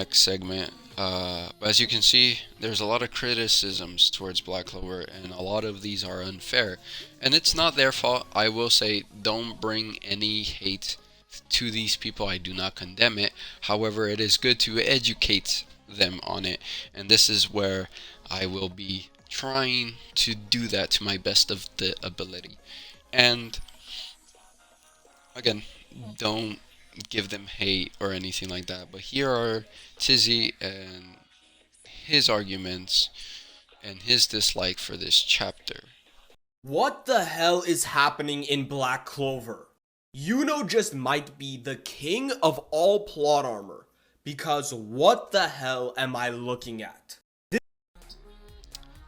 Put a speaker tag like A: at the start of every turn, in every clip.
A: next segment. But as you can see, there's a lot of criticisms towards Black Clover, and a lot of these are unfair. And it's not their fault. I will say, don't bring any hate to these people. I do not condemn it. However, it is good to educate them on it. And this is where I will be trying to do that to my best of the ability. And again, don't give them hate or anything like that. But here are Tizzy and his arguments and his dislike for this chapter.
B: What the hell is happening in Black Clover? Yuno just might be the king of all plot armor, because what the hell am I looking at?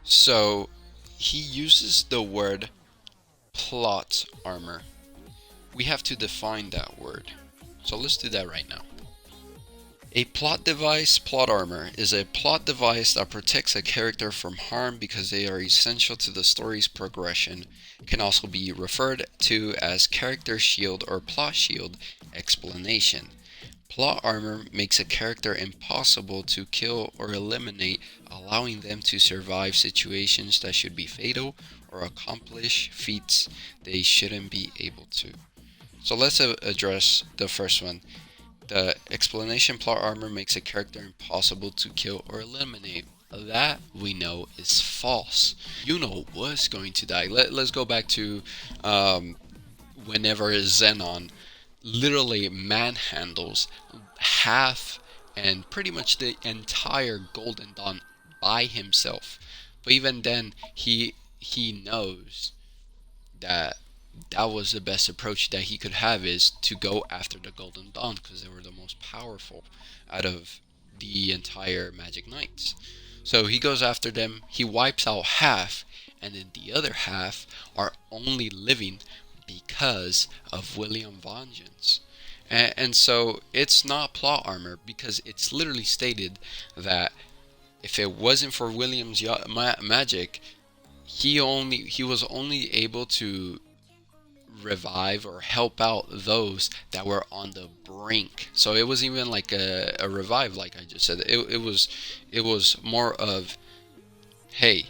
A: So he uses the word plot armor. We have to define that word. So let's do that right now. A plot device, plot armor, is a plot device that protects a character from harm because they are essential to the story's progression. It can also be referred to as character shield or plot shield. Explanation. Plot armor makes a character impossible to kill or eliminate, allowing them to survive situations that should be fatal or accomplish feats they shouldn't be able to. So let's address the first one. The explanation: plot armor makes a character impossible to kill or eliminate. That we know is false. Yuno was going to die. Let's go back to whenever Zenon literally manhandles half and pretty much the entire Golden Dawn by himself. But even then, he knows that that was the best approach that he could have, is to go after the Golden Dawn because they were the most powerful out of the entire Magic Knights. So he goes after them, he wipes out half, and then the other half are only living because of William Vengeance. And so it's not plot armor, because it's literally stated that if it wasn't for William's magic, he was only able to revive or help out those that were on the brink. So it wasn't even like a revive, like I just said. It was more of, hey,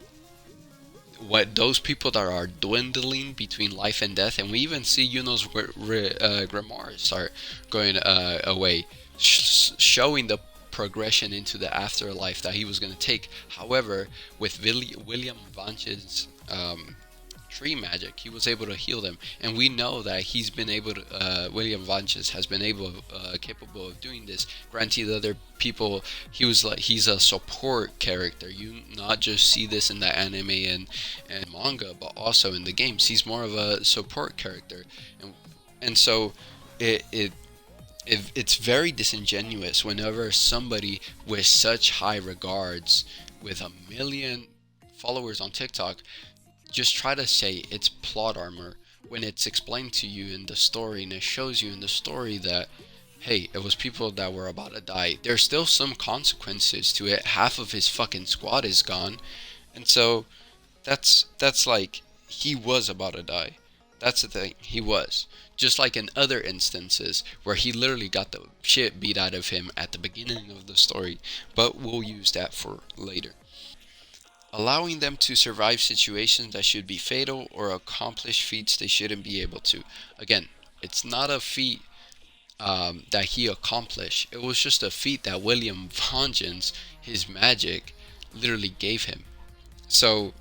A: what those people that are dwindling between life and death, and we even see Yuno's grimoire start going away, showing the progression into the afterlife that he was going to take. However, with William Vanch's tree magic, he was able to heal them, and we know that he's been able to. William Vanches has been capable of doing this. Granted, the other people, he's a support character. You not just see this in the anime and manga, but also in the games. He's more of a support character, and so it's very disingenuous whenever somebody with such high regards, with a million followers on TikTok, just try to say it's plot armor when it's explained to you in the story, and it shows you in the story that, hey, it was people that were about to die. There's still some consequences to it. Half of his fucking squad is gone. And so that's like, he was about to die. That's the thing. He was. Just like in other instances where he literally got the shit beat out of him at the beginning of the story. But we'll use that for later. Allowing them to survive situations that should be fatal or accomplish feats they shouldn't be able to. Again, it's not a feat that he accomplished. It was just a feat that William Vengeance, his magic, literally gave him. So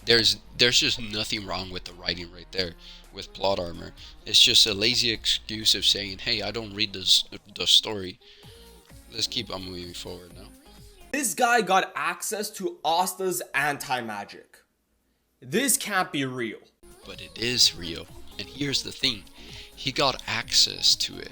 A: there's just nothing wrong with the writing right there with plot armor. It's just a lazy excuse of saying, hey, I don't read the story. Let's keep on moving forward now.
B: This guy got access to Asta's anti-magic. This can't be real.
A: But it is real. And here's the thing. He got access to it.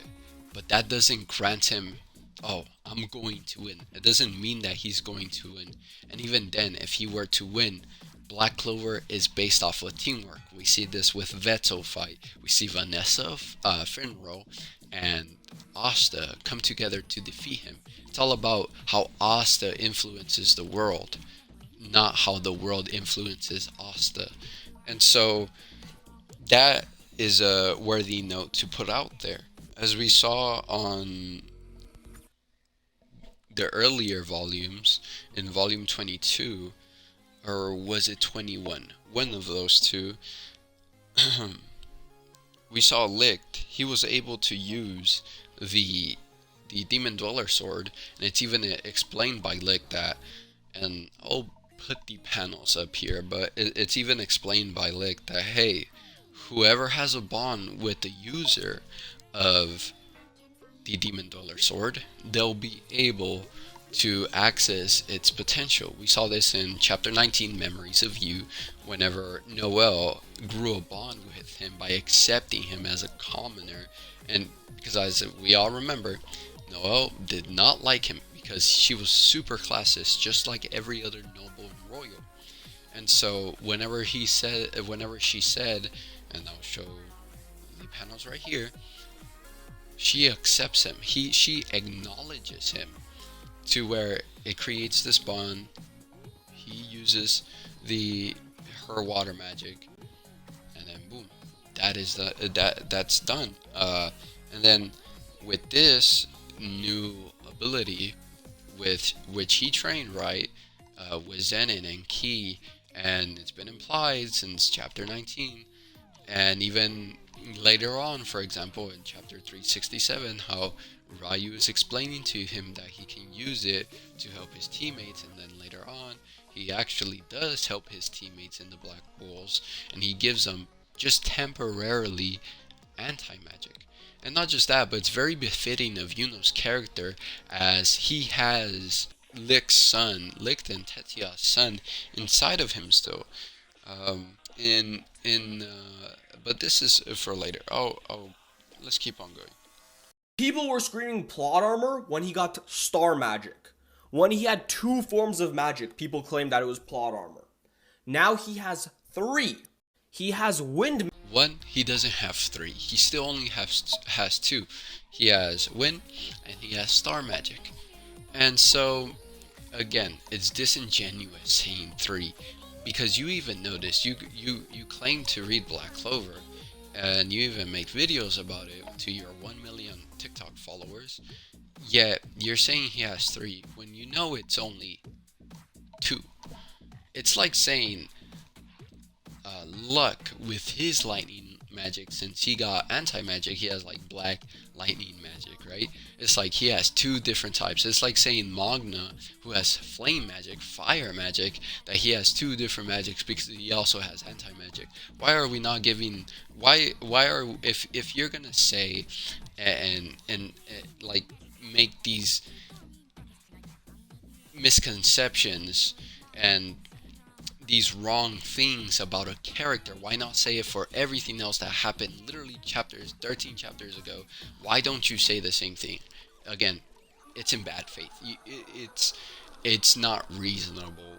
A: But that doesn't grant him, oh, I'm going to win. It doesn't mean that he's going to win. And even then, if he were to win, Black Clover is based off of teamwork. We see this with Veto fight. We see Vanessa, Finro, and Asta come together to defeat him. It's all about how Asta influences the world, not how the world influences Asta. And so that is a worthy note to put out there. As we saw on the earlier volumes, in volume 22, or was it 21? One of those two, we saw Licht. He was able to use the the Demon Dweller sword, and it's even explained by Licht that, and I'll put the panels up here, but it's even explained by Licht that, hey, whoever has a bond with the user of the Demon Dweller sword, they'll be able to access its potential. We saw this in chapter 19, Memories of You, whenever Noel grew a bond with him by accepting him as a commoner. And because, as we all remember, Noel did not like him because she was super classist, just like every other noble and royal. And so whenever she said, and I'll show the panels right here, she accepts him. She acknowledges him, to where it creates this bond. He uses the her water magic, and then boom, that's done. And then with this new ability, with which he trained right, with Zenin and Ki, and it's been implied since chapter 19, and even later on, for example, in chapter 367, how Ryu is explaining to him that he can use it to help his teammates, and then later on, he actually does help his teammates in the Black Pools, and he gives them just temporarily anti-magic. And not just that, but it's very befitting of Yuno's character, as he has Licht's son, Licht and Tetya's son, inside of him still. But this is for later. Let's keep on going.
B: People were screaming plot armor when he got star magic. When he had 2 forms of magic, people claimed that it was plot armor. Now he has 3. He has wind.
A: One, he doesn't have 3. He still only has 2. He has wind and he has star magic. And so, again, it's disingenuous saying 3, because you even notice, you claim to read Black Clover, and you even make videos about it to your 1 million TikTok followers, yet you're saying he has 3 when you know it's only 2. It's like saying Luck with his lightning magic, since he got anti-magic, he has like black lightning magic, right? It's like he has 2 different types. It's like saying Magna, who has flame magic, fire magic, that he has 2 different magics because he also has anti-magic. Why are we not giving, why are, if you're gonna say and like make these misconceptions and these wrong things about a character, why not say it for everything else that happened literally 13 chapters ago? Why don't you say the same thing? Again, it's in bad faith. It's not reasonable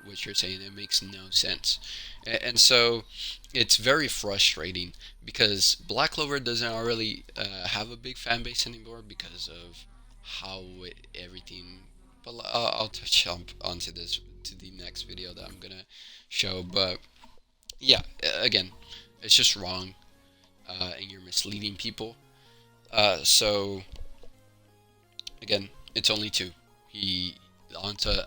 A: what you're saying. It makes no sense. And so it's very frustrating, because Black Clover doesn't really have a big fan base anymore because of how everything. But I'll touch onto this to the next video that I'm gonna show. But yeah, again, it's just wrong, and you're misleading people. So again, it's only 2. He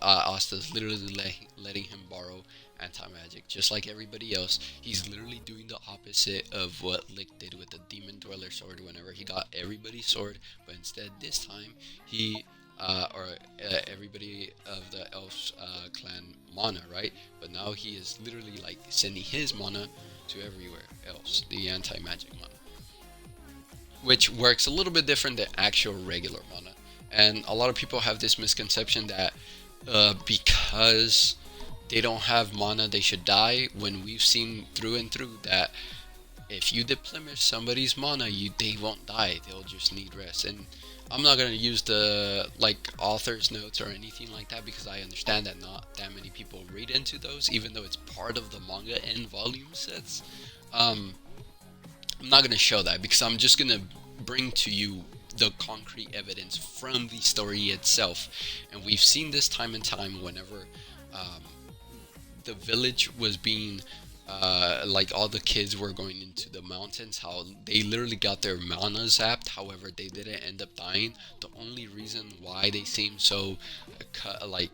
A: Asta's literally letting him borrow anti-magic, just like everybody else. He's literally doing the opposite of what Lick did with the Demon Dweller sword whenever he got everybody's sword, but instead this time he everybody of the Elf clan mana, right? But now he is literally like sending his mana to everywhere else, the anti-magic mana, which works a little bit different than actual regular mana. And a lot of people have this misconception that because they don't have mana they should die, when we've seen through and through that if you deplenish somebody's mana, they won't die, they'll just need rest. And I'm not gonna use the author's notes or anything like that, because I understand that not that many people read into those, even though it's part of the manga and volume sets. I'm not gonna show that, because I'm just gonna bring to you the concrete evidence from the story itself. And we've seen this time and time whenever the village was being like all the kids were going into the mountains, how they literally got their mana zapped, however they didn't end up dying. The only reason why they seem so like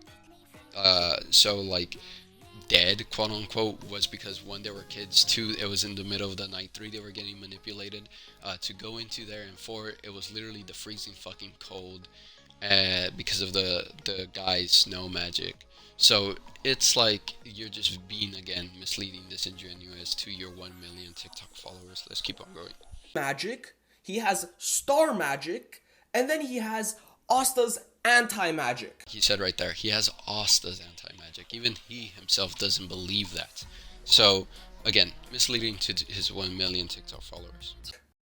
A: dead, quote unquote, was because one, they were kids, two, it was in the middle of the night, three, they were getting manipulated to go into there, and four, it was literally the freezing fucking cold because of the guy's snow magic. So it's like you're just being, again, misleading, disingenuous to your 1 million TikTok followers. Let's keep on going.
B: Magic, he has star magic, and then he has Asta's anti-magic.
A: He said right there, he has Asta's anti-magic. Even he himself doesn't believe that. So, again, misleading to his 1 million TikTok followers.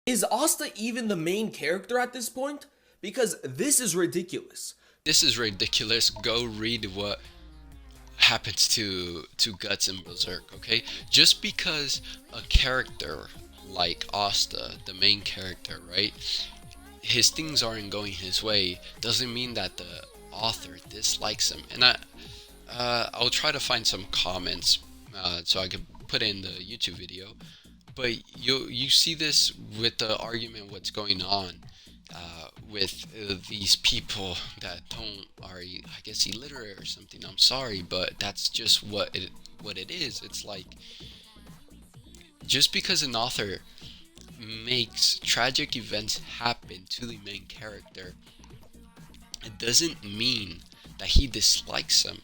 B: Is Asta even the main character at this point? Because this is ridiculous.
A: This is ridiculous. Go read what happens to Guts and Berserk, okay? Just because a character like Asta, the main character, right, his things aren't going his way, doesn't mean that the author dislikes him. And I'll try to find some comments so I could put in the YouTube video. But you see this with the argument, what's going on with these people that are, I guess, illiterate or something. I'm sorry, but that's just what it is. It's like, just because an author makes tragic events happen to the main character, it doesn't mean that he dislikes him.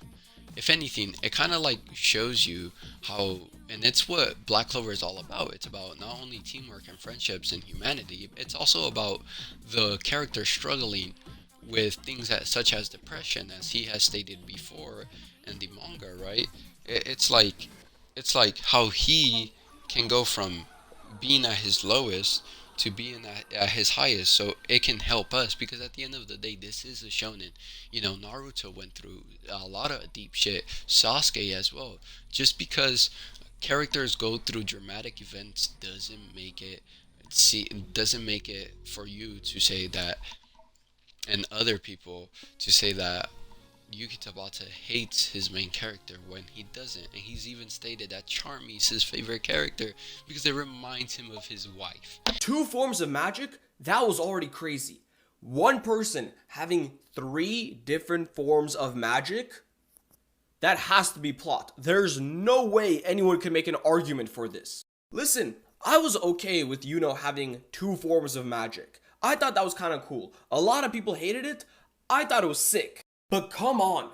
A: If anything, it kind of like shows you how, and it's what Black Clover is all about. It's about not only teamwork and friendships and humanity, it's also about the character struggling with things such as depression, as he has stated before in the manga, right? It's like how he can go from being at his lowest to being at his highest, so it can help us, because at the end of the day, this is a shonen. You know, Naruto went through a lot of deep shit, Sasuke as well. Just because characters go through dramatic events doesn't make it for you to say that, and other people to say that Yuki Tabata hates his main character when he doesn't. And he's even stated that Charmy is his favorite character because it reminds him of his wife.
B: 2 forms of magic? That was already crazy. One person having 3 different forms of magic? That has to be plot. There's no way anyone can make an argument for this. Listen, I was okay with Yuno having 2 forms of magic. I thought that was kind of cool. A lot of people hated it. I thought it was sick. But come on,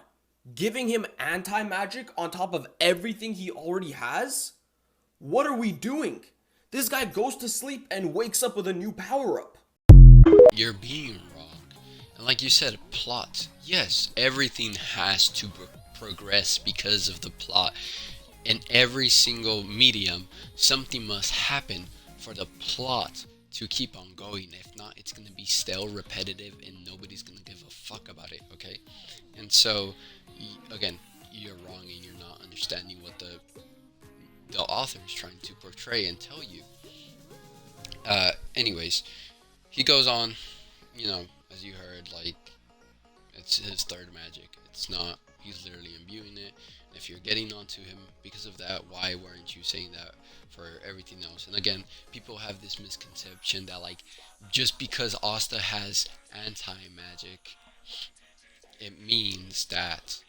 B: giving him anti-magic on top of everything he already has? What are we doing? This guy goes to sleep and wakes up with a new power-up.
A: You're being wrong. And like you said, plot. Yes, everything has to progress because of the plot. In every single medium, something must happen for the plot to keep on going. If not, it's going to be stale, repetitive, and nobody's going to give a fuck about it, okay? And so, again, you're wrong and you're not understanding what the author is trying to portray and tell you. Anyways, he goes on, you know, as you heard, like, it's his third magic. It's not, he's literally imbuing it. If you're getting onto him because of that, why weren't you saying that for everything else? And again, people have this misconception that, like, just because Asta has anti-magic, it means that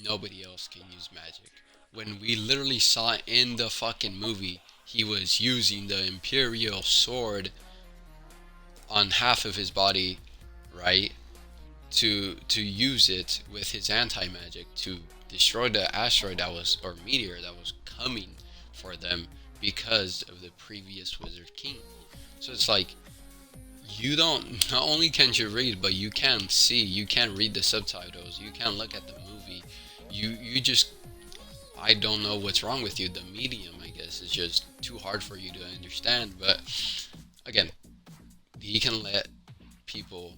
A: nobody else can use magic. When we literally saw in the fucking movie, he was using the Imperial Sword on half of his body, right? To use it with his anti-magic to destroy the asteroid that was, or meteor that was coming for them because of the previous Wizard King. So it's like, you don't, not only can you read, but you can see, you can read the subtitles, you can look at the movie, you just, I don't know what's wrong with you. The medium, I guess, is just too hard for you to understand. But again, he can let people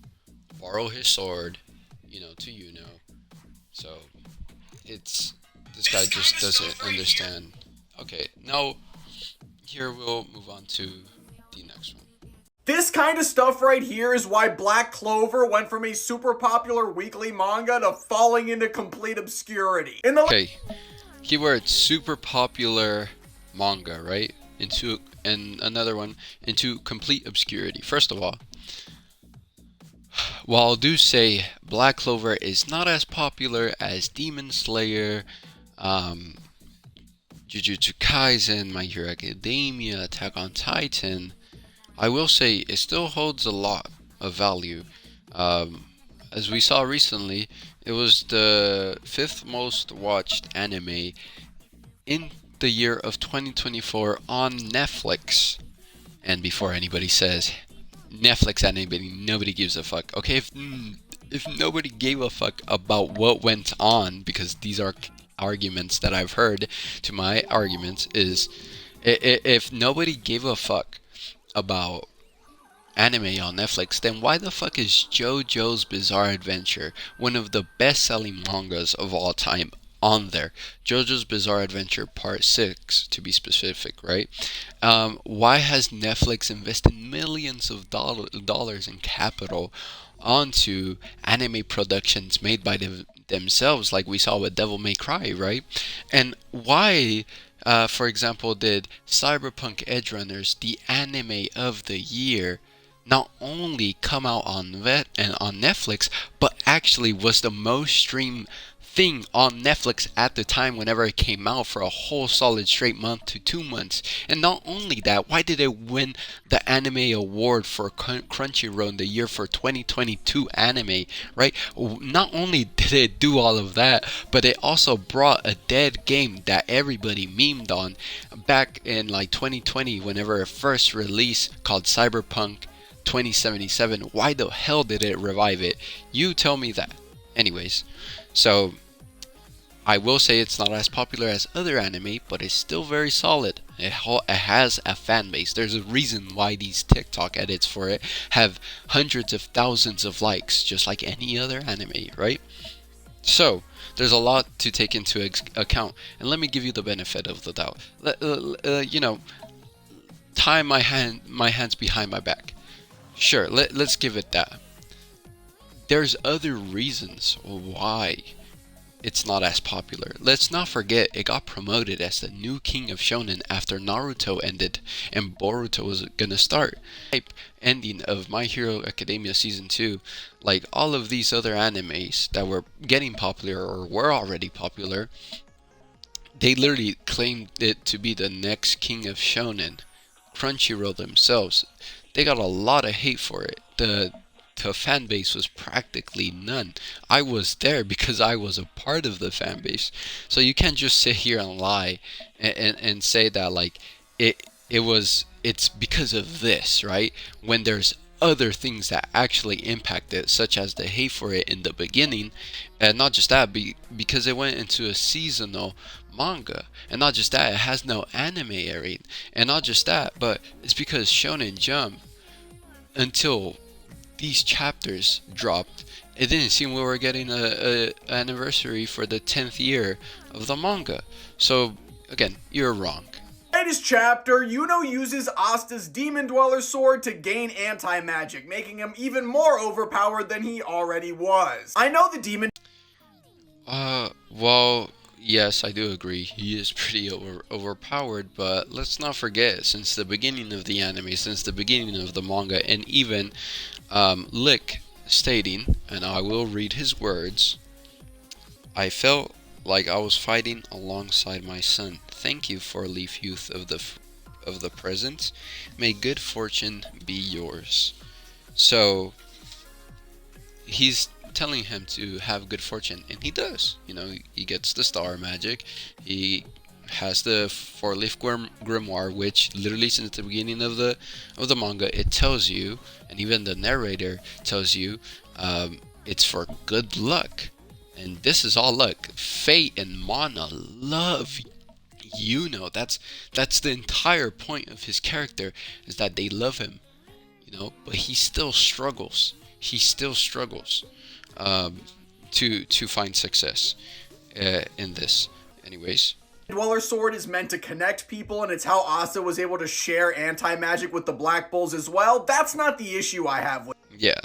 A: borrow his sword, you know, to Yuno. So it's, this guy just doesn't understand. Okay, now here we'll move on to the next one.
C: This kind of stuff right here is why Black Clover went from a super popular weekly manga to falling into complete obscurity.
A: Okay, Keyword super popular manga, right? Into and another one into complete obscurity. First of all, while I do say Black Clover is not as popular as Demon Slayer, um, Jujutsu Kaisen, My Hero Academia, Attack on Titan, I will say it still holds a lot of value. Um, as we saw recently, it was the fifth most watched anime in the year of 2024 on Netflix. And before anybody says Netflix anybody, nobody gives a fuck. Okay, if nobody gave a fuck about what went on, because these are arguments that I've heard to my arguments is if nobody gave a fuck about anime on Netflix, then why the fuck is JoJo's Bizarre Adventure, one of the best-selling mangas of all time, on there? JoJo's Bizarre Adventure Part 6, to be specific, right? Why has Netflix invested millions of dollars in capital onto anime productions made by themselves, like we saw with Devil May Cry, right? And why, for example, did Cyberpunk Edge Runners, the anime of the year, not only come out on Vet and on Netflix, but actually was the most streamed thing on Netflix at the time whenever it came out for a whole solid straight month to 2 months. And not only that, why did it win the anime award for Crunchyroll in the year for 2022 anime, right? Not only did it do all of that, but it also brought a dead game that everybody memed on back in like 2020 whenever it first released, called Cyberpunk 2077. Why the hell did it revive it? You tell me that. Anyways, so I will say it's not as popular as other anime, but it's still very solid. It has a fan base. There's a reason why these TikTok edits for it have hundreds of thousands of likes, just like any other anime, right? So there's a lot to take into account, and let me give you the benefit of the doubt. Tie my hands behind my back. Sure, let's give it that. There's other reasons why it's not as popular. Let's not forget it got promoted as the new king of shonen after Naruto ended and Boruto was gonna start. Ending of My Hero Academia season 2, like all of these other animes that were getting popular or were already popular, they literally claimed it to be the next king of shonen. Crunchyroll themselves, they got a lot of hate for it. The fan base was practically none. I was there because I was a part of the fan base. So you can't just sit here and lie and say that like it's because of this, right? When there's other things that actually impact it, such as the hate for it in the beginning, and not just that, because it went into a seasonal manga, and not just that, it has no anime airing, and not just that, but it's because Shonen Jump, until these chapters dropped, it didn't seem we were getting a anniversary for the 10th year of the manga. So again, you're wrong.
C: Latest chapter, Yuno uses Asta's Demon Dweller sword to gain anti-magic, making him even more overpowered than he already was. I know the demon...
A: Well, yes, I do agree. He is pretty overpowered, but let's not forget, since the beginning of the anime, since the beginning of the manga, and even Lick stating, and I will read his words, I felt like I was fighting alongside my son. Thank you, four-leaf youth of the present. May good fortune be yours. So he's telling him to have good fortune, and he does. You know, he gets the star magic. He has the four-leaf grimoire, which literally since the beginning of the manga, it tells you, and even the narrator tells you, it's for good luck. And this is all luck. Fate and Mana love Yuno. That's the entire point of his character, is that they love him, you know. But he still struggles. He still struggles to find success in this. Anyways.
C: Dweller sword is meant to connect people, and it's how Asta was able to share anti-magic with the Black Bulls as well. That's not the issue I have with.
A: Yeah.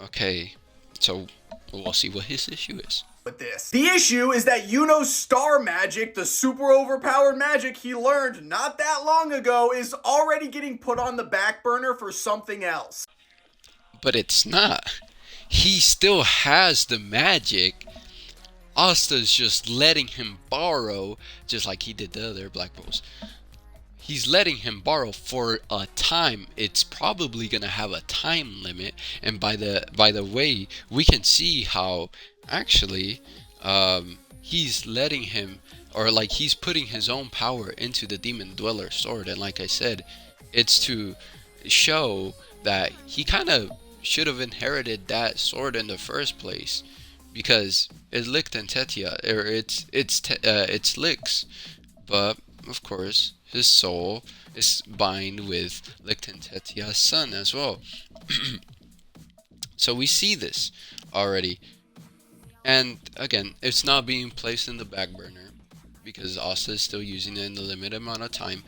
A: Okay, so We'll see what his issue is.
C: With this. The issue is that Yuno's star magic, the super overpowered magic he learned not that long ago, is already getting put on the back burner for something else.
A: But it's not. He still has the magic. Asta's just letting him borrow, just like he did the other Black Bulls. He's letting him borrow for a time. It's probably gonna have a time limit, and by the way, we can see how actually he's letting him, or like he's putting his own power into the Demon Dweller sword. And like I said, it's to show that he kind of should have inherited that sword in the first place, because it's Licht and Tetia, or it's Licht's, but of course his soul is bind with Licht and Tetia's son as well. So we see this already, and again, it's not being placed in the back burner because Asta is still using it in the limited amount of time,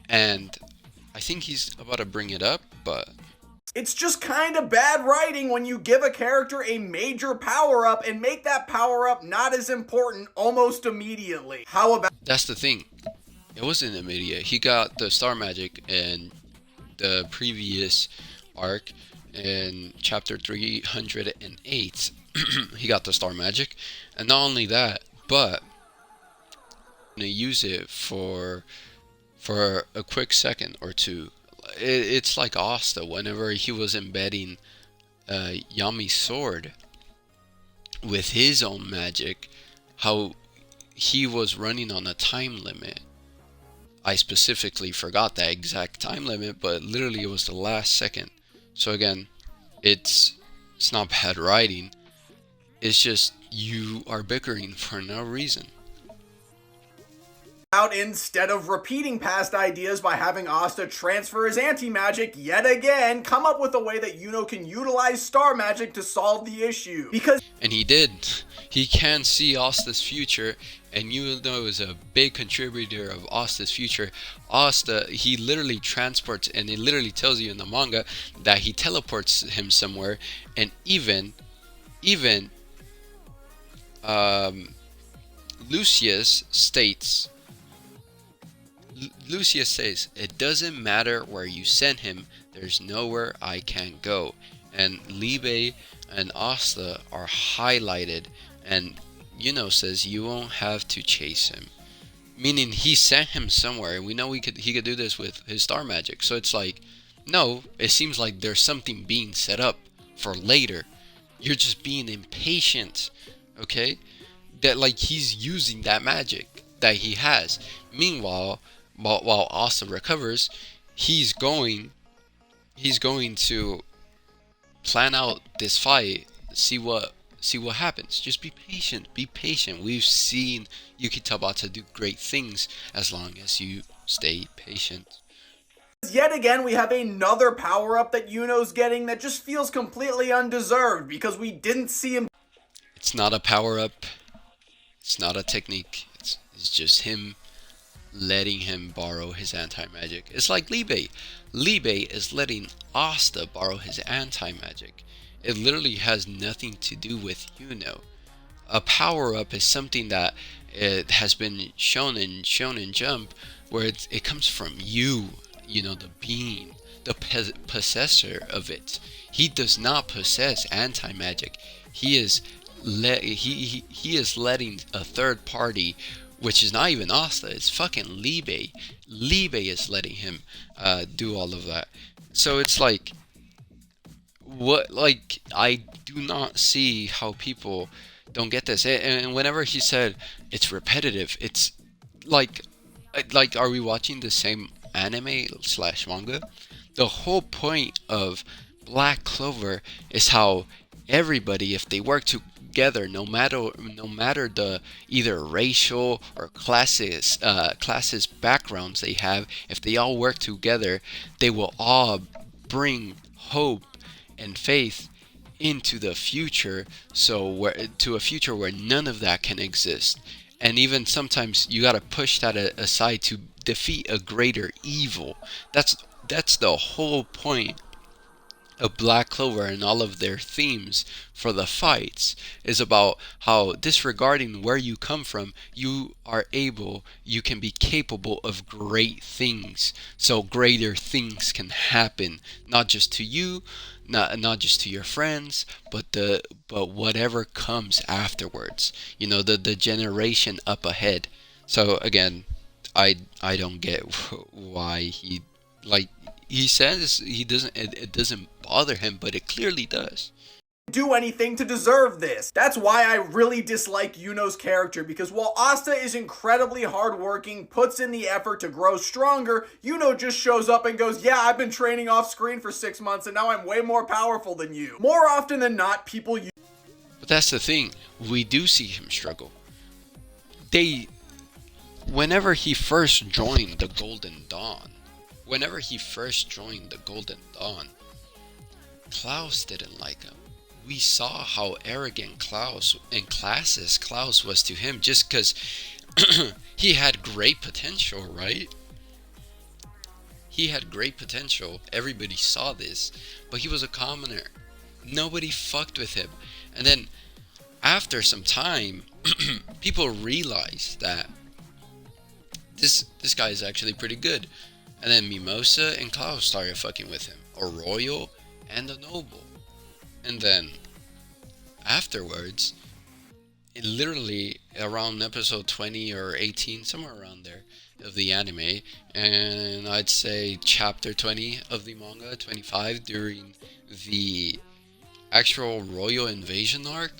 A: and I think he's about to bring it up, but
C: it's just kind of bad writing when you give a character a major power-up and make that power-up not as important almost immediately. How about...
A: That's the thing. It wasn't immediate. He got the star magic in the previous arc in chapter 308. He got the star magic, and not only that, but to use it for a quick second or two. It's like Asta whenever he was embedding Yami's sword with his own magic, how he was running on a time limit. I specifically forgot that exact time limit, but literally it was the last second. So again, it's not bad writing. It's just you are bickering for no reason.
C: Out instead of repeating past ideas by having Asta transfer his anti-magic yet again, come up with a way that Yuno can utilize star magic to solve the issue.
A: And he did. He can see Asta's future, and Yuno is a big contributor of Asta's future. Asta, he literally transports, and it literally tells you in the manga that he teleports him somewhere, and even Lucius states, Lucius says, "It doesn't matter where you send him, there's nowhere I can't go." And Libe and Asta are highlighted, and Yuno says you won't have to chase him. Meaning he sent him somewhere, and we know he could do this with his star magic. So it's like, no, it seems like there's something being set up for later. You're just being impatient, okay? That like he's using that magic that he has. Meanwhile, while Asta recovers, he's going to plan out this fight, see what happens. Just be patient. We've seen Yuki Tabata do great things as long as you stay patient.
C: Yet again, we have another power-up that Yuno's getting that just feels completely undeserved because we didn't see him.
A: It's not a power-up. It's not a technique. It's just him letting him borrow his anti-magic. It's like Libe. Libe is letting Asta borrow his anti-magic. It literally has nothing to do with Yuno. A power-up is something that it has been shown in Jump, where it comes from you, the being, the possessor of it. He does not possess anti-magic. He is letting a third party, which is not even Asta, it's fucking Libe. Libe is letting him do all of that. So it's like, I do not see how people don't get this. And whenever he said it's repetitive, it's like, are we watching the same anime / manga? The whole point of Black Clover is how everybody, if they work together, no matter the either racial or classes backgrounds they have, if they all work together, they will all bring hope and faith into the future, to a future where none of that can exist. And even sometimes you gotta push that aside to defeat a greater evil. That's the whole point of Black Clover and all of their themes for the fights is about how, disregarding where you come from, you can be capable of great things. So greater things can happen, not just to you, not just to your friends, but whatever comes afterwards. The generation up ahead. So again, I don't get why like he says he doesn't it doesn't bother him, but it clearly does.
C: Do anything to deserve this. That's why I really dislike Yuno's character, because while Asta is incredibly hardworking, puts in the effort to grow stronger, Yuno just shows up and goes, yeah, I've been training off screen for 6 months and now I'm way more powerful than you. More often than not, people
A: But that's the thing, we do see him struggle. They whenever he first joined the Golden Dawn, Klaus didn't like him. We saw how arrogant Klaus and classist Klaus was to him, just because he had great potential, right? He had great potential. Everybody saw this, but he was a commoner. Nobody fucked with him. And then after some time, people realized that this guy is actually pretty good. And then Mimosa and Klaus started fucking with him. A royal and a noble. And then afterwards, it literally around episode 20 or 18, somewhere around there, of the anime, and I'd say chapter 20 of the manga, 25, during the actual royal invasion arc.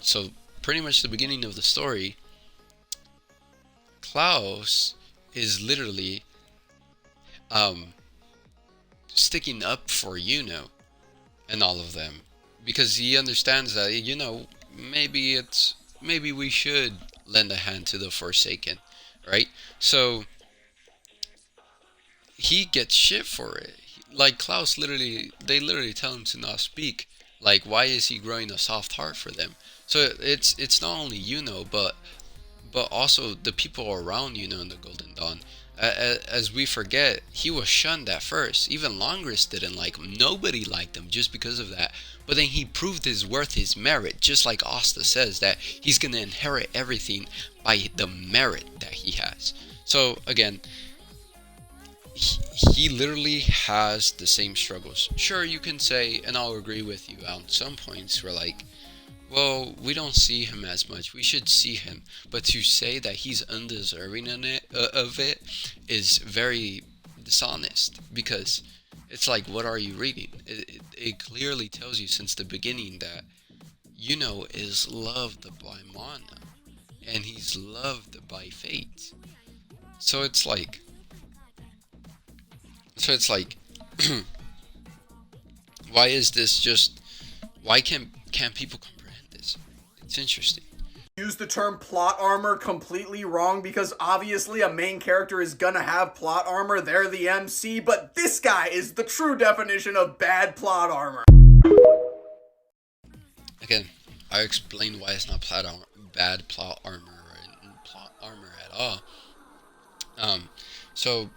A: So pretty much the beginning of the story, Klaus is literally sticking up for Yuno and all of them, because he understands that, maybe we should lend a hand to the Forsaken, right? So he gets shit for it. Like Klaus they literally tell him to not speak. Like, why is he growing a soft heart for them? So it's not only but also the people around in the Golden Dawn. As we forget, he was shunned at first. Even Longris didn't like him. Nobody liked him just because of that. But then he proved his worth, his merit, just like Asta says, that he's going to inherit everything by the merit that he has. So again, he literally has the same struggles. Sure, you can say, and I'll agree with you on some points, where like, well, we don't see him as much. We should see him. But to say that he's undeserving of it is very dishonest, because it's like, what are you reading? It clearly tells you since the beginning that Yuno is loved by Mana, and he's loved by Fate. So it's like, why is this just? Why can't people comprehend this? It's interesting.
C: use the term plot armor completely wrong, because obviously a main character is gonna have plot armor. They're the MC, but this guy is the true definition of bad plot armor.
A: Again, I explained why it's not bad plot armor, or plot armor at all. So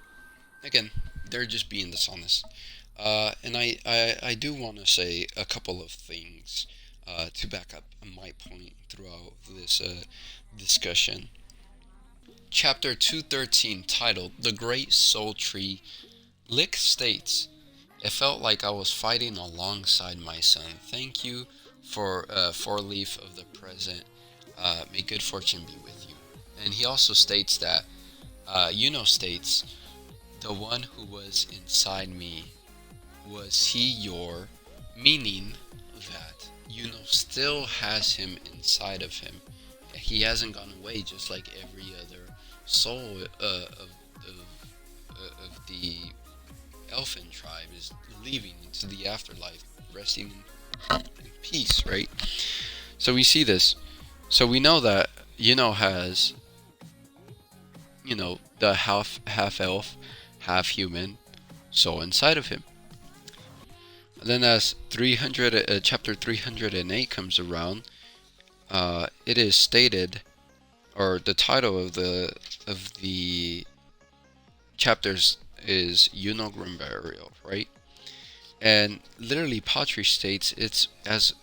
A: again, they're just being dishonest. And I do want to say a couple of things to back up my point throughout this discussion. Chapter 213, titled "The Great Soul Tree," Lick states, "It felt like I was fighting alongside my son. Thank you for Leaf of the Present. May good fortune be with you." And he also states that, Yuno states, "The one who was inside me, was he your," meaning that Yuno still has him inside of him. He hasn't gone away, just like every other soul of the elfin tribe is leaving into the afterlife, resting in peace, right? So we see this. So we know that Yuno has, the half elf, half human soul inside of him. And then as chapter 308 comes around, it is stated, or the title of the chapters is Yuno Grim Burial, right? And literally, Patri states it's as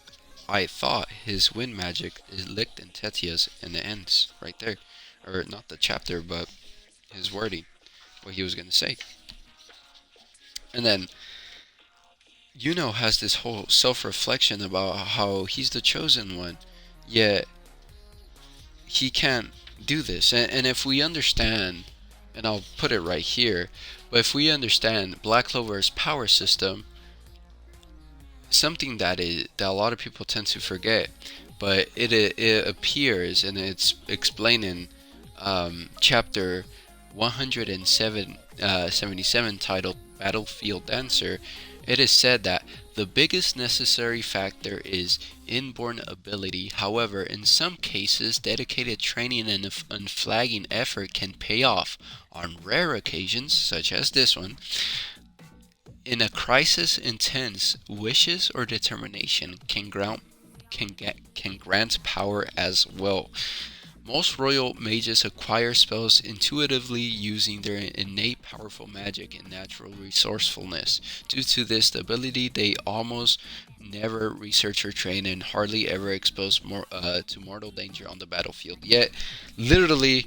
A: I thought his wind magic is licked in Tetia's, and it ends right there. Or not the chapter, but his wording, what he was going to say. And then Yuno has this whole self-reflection about how he's the chosen one, yet he can't do this. And if we understand, and I'll put it right here, but if we understand Black Clover's power system, something that a lot of people tend to forget, but it appears and it's explained in chapter 177 titled Battlefield Dancer. It is said that the biggest necessary factor is inborn ability. However, in some cases, dedicated training and unflagging effort can pay off. On rare occasions, such as this one, in a crisis, intense wishes or determination can grant power as well. Most royal mages acquire spells intuitively using their innate powerful magic and natural resourcefulness. Due to this ability, they almost never research or train and hardly ever expose to mortal danger on the battlefield. Yet, literally,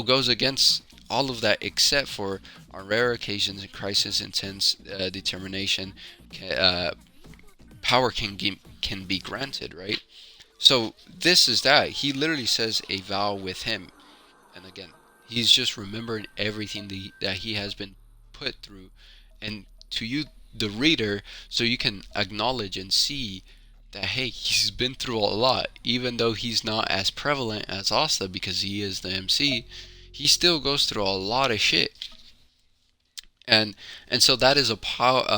A: goes against all of that except for on rare occasions in crisis, intense determination, power can be granted, right? So this is that. He literally says a vow with him. And again, he's just remembering everything that he has been put through. And to you, the reader, so you can acknowledge and see that, hey, he's been through a lot. Even though he's not as prevalent as Asta because he is the MC, he still goes through a lot of shit. And so that is a part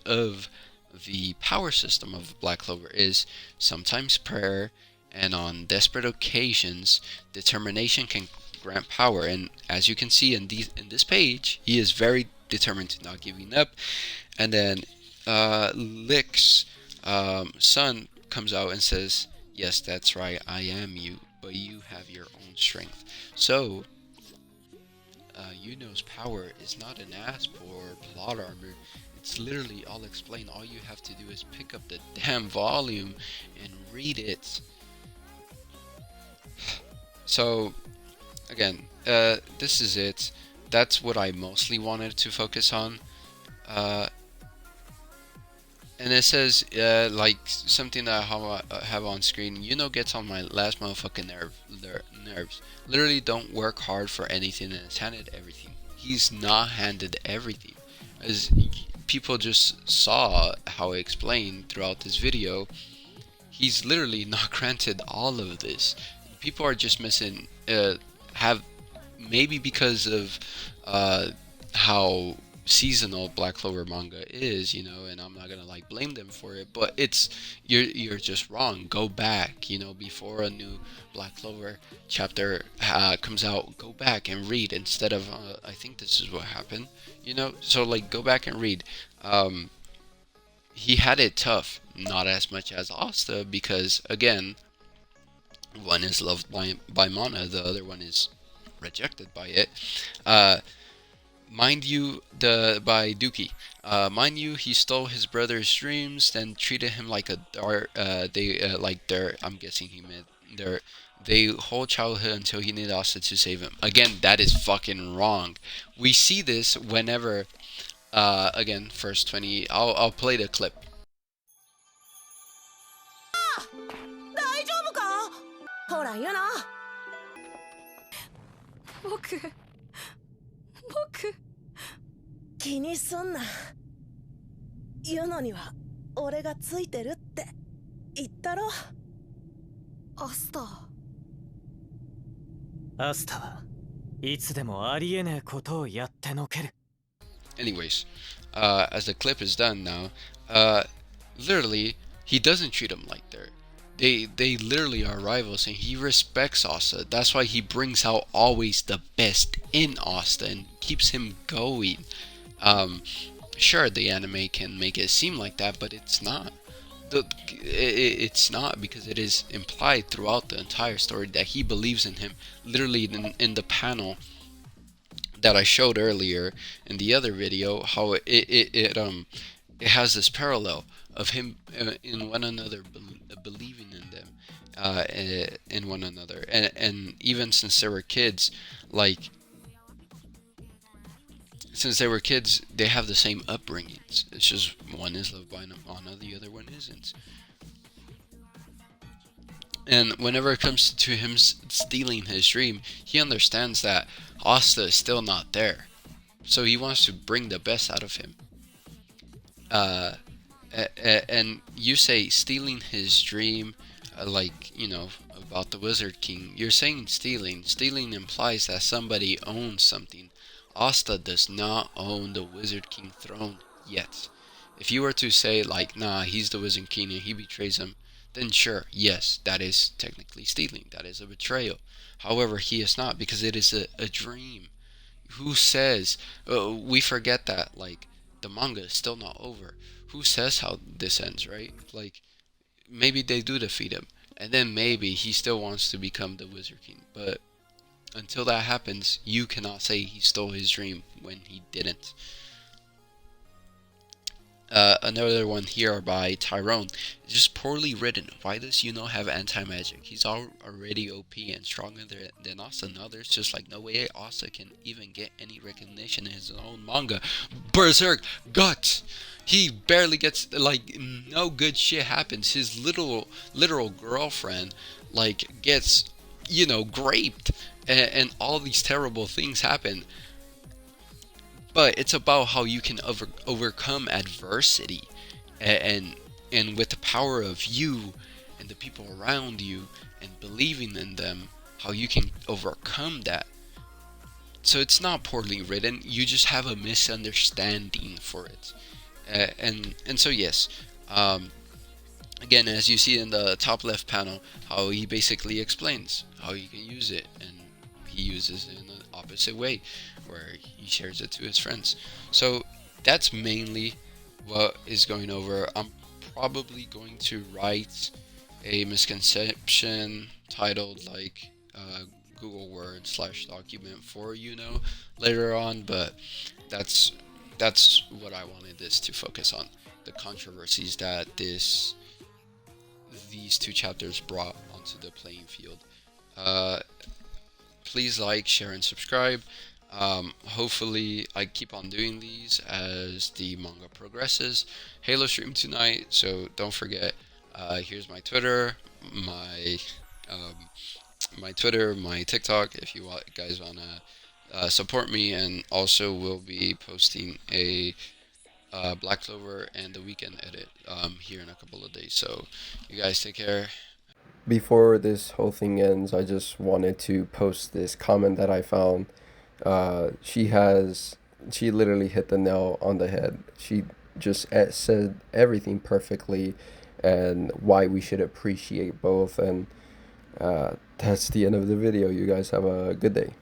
A: of the power system of Black Clover is sometimes prayer, and on desperate occasions, determination can grant power. And as you can see in this page, he is very determined to not giving up. And then Lick's son comes out and says, "Yes, that's right. I am you, but you have your own strength." So Yuno's power is not an asp or plot armor. It's literally all explained. All you have to do is pick up the damn volume and read it. So, again, this is it. That's what I mostly wanted to focus on. And it says, like, something that I have on screen. Gets on my last motherfucking nerves. Literally don't work hard for anything and is handed everything. He's not handed everything. As people just saw how I explained throughout this video, he's literally not granted all of this. People are just missing, have, maybe because of how seasonal Black Clover manga is, and I'm not gonna like blame them for it, but you're just wrong. Go back, before a new Black Clover chapter comes out, go back and read instead of I think this is what happened, so like go back and read. He had it tough, not as much as Asta, because again, one is loved by Mana, the other one is rejected by it. Mind you, by Dookie. Mind you, he stole his brother's dreams, then treated him like a dart. Like dirt. I'm guessing he meant dirt. They whole childhood until he needed Asta to save him. Again, that is fucking wrong. We see this whenever, again, first 20. I'll play the clip.
D: 大丈夫かほらユナ僕気にすんなユノには俺がついてるって言ったろアスタはいつでもありえねえことをやってのける
A: Anyways, as the clip is done now, literally, he doesn't treat him like dirt. They literally are rivals, and he respects Asta. That's why he brings out always the best in Asta and keeps him going. Sure, the anime can make it seem like that, but it's not. It's not, because it is implied throughout the entire story that he believes in him. Literally in the panel that I showed earlier in the other video, how it has this parallel of him in one another, believing in them, in one another, and even since they were kids, like since they were kids, they have the same upbringings. It's just one is loved by Anna, the other one isn't. And whenever it comes to him stealing his dream, he understands that Asta is still not there. So he wants to bring the best out of him. And you say stealing his dream, like, about the Wizard King. You're saying stealing. Stealing implies that somebody owns something. Asta does not own the Wizard King throne yet. If you were to say, like, nah, he's the Wizard King and he betrays him, then sure, yes, that is technically stealing. That is a betrayal. However, he is not, because it is a dream. Who says, we forget that, like, the manga is still not over. Who says how this ends, right? Like, maybe they do defeat him, and then maybe he still wants to become the Wizard King. But until that happens, you cannot say he stole his dream when he didn't. Another one here by Tyrone. It's just poorly written. Why does Yuno have anti-magic? He's already OP and stronger than Asta. Now there's just like no way Asta can even get any recognition in his own manga. Berserk Guts. He barely gets, like, no good shit happens. His literal girlfriend, like, gets, raped, and all these terrible things happen. But it's about how you can overcome adversity, and with the power of you and the people around you and believing in them, how you can overcome that. So it's not poorly written. You just have a misunderstanding for it, and so yes. Again, as you see in the top left panel, how he basically explains how you can use it, and he uses it in an opposite way, where he shares it to his friends. So that's mainly what is going over. I'm probably going to write a misconception titled like Google Word /document for later on, but that's what I wanted this to focus on, the controversies that these two chapters brought onto the playing field. Please like, share, and subscribe. Hopefully I keep on doing these as the manga progresses. Halo stream tonight, so don't forget. Here's my Twitter, my TikTok, if you guys wanna support me, and also we'll be posting a Black Clover and the weekend edit here in a couple of days. So you guys take care.
E: Before this whole thing ends, I just wanted to post this comment that I found. She literally hit the nail on the head. She just said everything perfectly, and why we should appreciate both. And that's the end of the video. You guys have a good day.